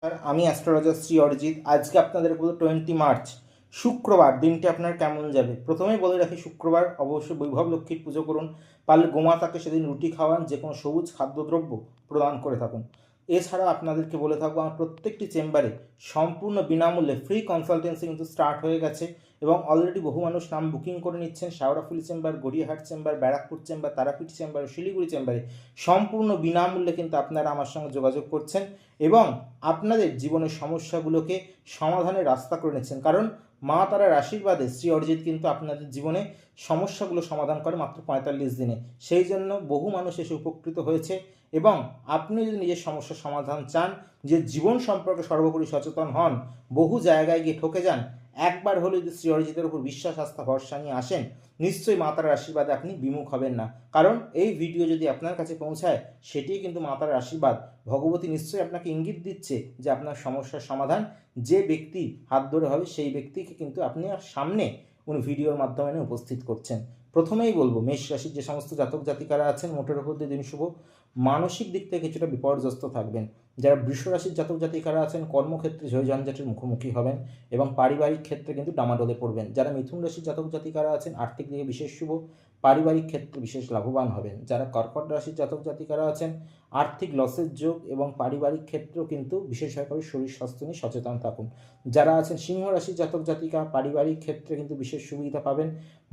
আর আমি অ্যাস্ট্রোলজার শ্রী অরিজিৎ। আজকে আপনাদের বলবো 20 মার্চ শুক্রবার দিনটি আপনার কেমন যাবে। প্রথমেই বলে রাখি, শুক্রবার অবশ্যই বৈভব লক্ষ্মীর পুজো করুন। পারলে গোমাতাকে সেদিন রুটি খাওয়ান, যে কোনো সবুজ খাদ্যদ্রব্য প্রদান করে থাকুন। এছাড়া আপনাদেরকে বলে থাকবো, আমার প্রত্যেকটি চেম্বারে সম্পূর্ণ বিনামূল্যে ফ্রি কনসালটেন্সি কিন্তু স্টার্ট হয়ে গেছে এবং অলরেডি বহু মানুষ নাম বুকিং করে নিচ্ছেন। Sheoraphuli chamber, Gariahat chamber, Barrackpore chamber, Tarapith chamber ও শিলিগুড়ি চেম্বারে সম্পূর্ণ বিনামূল্যে কিন্তু আপনারা আমার সঙ্গে যোগাযোগ করছেন এবং আপনাদের জীবনের সমস্যাগুলোকে সমাধানের রাস্তা করে নিচ্ছেন। কারণ মা তারার আশীর্বাদে শ্রী অরিজিৎ কিন্তু আপনাদের জীবনে সমস্যাগুলো সমাধান করে মাত্র 45 দিনে। সেই জন্য বহু মানুষ এসে উপকৃত হয়েছে এবং আপনি যদি নিজের সমস্যার সমাধান চান, যে জীবন সম্পর্কে সর্বোপরি সচেতন হন, বহু জায়গায় গিয়ে ঠকে যান, একবার হলে যদি শ্রী অরিজিতের উপর বিশ্বাস, আস্থা, ভরসা নিয়ে আসেন, নিশ্চয়ই মা তারার আশীর্বাদে আপনি বিমুখ হবেন না। কারণ এই ভিডিও যদি আপনার কাছে পৌঁছায়, সেটিই কিন্তু মা তারার আশীর্বাদ। ভগবতী নিশ্চয়ই আপনাকে ইঙ্গিত দিচ্ছে যে আপনার সমস্যার সমাধান যে ব্যক্তি হাত ধরে হবে, সেই ব্যক্তিকে কিন্তু আপনি সামনে উনি ভিডিওর মাধ্যমে উপস্থিত করছেন। প্রথমেই বলবো, মেষ রাশির যে সমস্ত জাতক জাতিকারা আছেন, মোটের উপর দিয়ে দিন শুভ। মানসিক দিক থেকে কিছুটা বিপর্যস্ত থাকবেন। যারা বৃষ রাশির জাতক জাতিকারা আছেন, কর্মক্ষেত্রে ঝঞ্ঝাটের মুখোমুখি হবেন এবং পারিবারিক ক্ষেত্রে কিন্তু ডামাডোলে পড়বেন। যারা মিথুন রাশির জাতক জাতিকারা আছেন, আর্থিক দিকে বিশেষ শুভ, পারিবারিক ক্ষেত্রে বিশেষ লাভবান হবেন। যারা কর্কট রাশির জাতক জাতিকারা আছেন, আর্থিক লসের যোগ এবং পারিবারিক ক্ষেত্রেও কিন্তু বিশেষভাবে শরীর স্বাস্থ্য নিয়ে সচেতন থাকুন। যারা আছেন সিংহ রাশির জাতক জাতিকা, পারিবারিক ক্ষেত্রে কিন্তু বিশেষ সুবিধা পাবেন।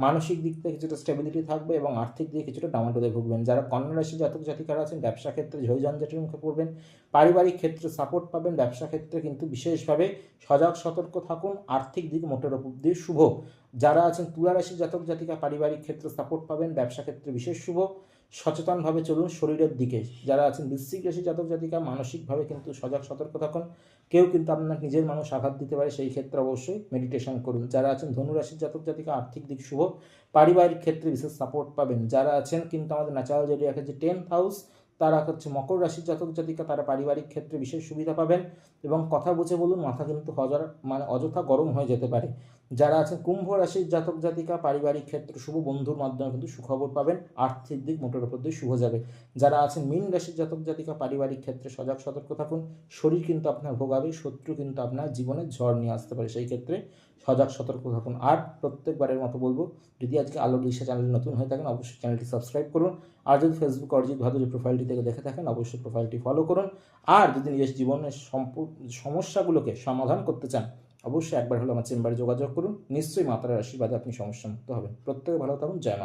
মানসিক দিক থেকে কিছুটা স্টেবিলিটি থাকবে এবং আর্থিক দিকে কিছুটা ডামাডোলে ভুগবেন। যারা কন্যা রাশির জাতক জাতিকারা আছেন, ব্যবসা ক্ষেত্রে ঝঞ্ঝাটের মুখে পড়বেন। পারিবারিক ক্ষেত্রে সাপোর্ট পাবেন। ব্যবসা ক্ষেত্রে কিন্তু বিশেষভাবে সজাগ সতর্ক থাকুন। আর্থিক দিক মোটের উপর দিয়ে শুভ। যারা আছেন তুলা রাশির জাতক জাতিকা, পারিবারিক ক্ষেত্রে সাপোর্ট পাবেন। ব্যবসা ক্ষেত্রে বিশেষ শুভ। সচেতনভাবে চলুন শরীরের দিকে। যারা আছেন বৃশ্চিক রাশির জাতক জাতিকা, মানসিকভাবে কিন্তু সজাগ সতর্ক থাকুন। কেউ কিন্তু আপনার নিজের মানুষ আঘাত দিতে পারে, সেই ক্ষেত্রে অবশ্যই মেডিটেশন করুন। যারা আছেন ধনু রাশির জাতক জাতিকা, আর্থিক দিক শুভ। পারিবারিক ক্ষেত্রে বিশেষ সাপোর্ট পাবেন। যারা আছেন কিন্তু আমাদের ন্যাচারাল জোডিয়াকের যে 10th হাউস, তারা হচ্ছে মকর রাশির জাতক জাতিকা, তারা পারিবারিক ক্ষেত্রে বিশেষ সুবিধা পাবেন এবং কথা বুঝে বলুন, মাথা কিন্তু অযথা গরম হয়ে যেতে পারে। যারা আছেন কুম্ভ রাশির জাতক জাতিকা, পারিবারিক ক্ষেত্রে শুভ, বন্ধুর মাধ্যমে কিন্তু সুখবর পাবেন। আর্থিক দিক মোটের উপর দিয়ে শুভ যাবে। যারা আছেন মীন রাশির জাতক জাতিকা, পারিবারিক ক্ষেত্রে সজাগ সতর্ক থাকুন। শরীর কিন্তু আপনার ভোগাবে, শত্রু কিন্তু আপনার জীবনে ঝড় নিয়ে আসতে পারে, সেই ক্ষেত্রে সজাগ সতর্ক থাকুন। আর প্রত্যেকবারের মতো বলবো, যদি আজকে আলোর দিশা চ্যানেল নতুন হয়ে থাকেন, অবশ্যই চ্যানেলটি সাবস্ক্রাইব করুন। আর যদি ফেসবুক অরিজিৎ ভাদুরী প্রোফাইলটি থেকে দেখে থাকেন, অবশ্যই প্রোফাইলটি ফলো করুন। আর যদি নিজের জীবনের সমস্যাগুলোকে সমাধান করতে চান, অবশ্যই একবার হলো আমার চেম্বারে যোগাযোগ করুন। নিশ্চয়ই মা তারার আশীর্বাদে আপনি সমস্যামুক্ত হবেন। প্রত্যেকে ভালো থাকুন। জয় মা।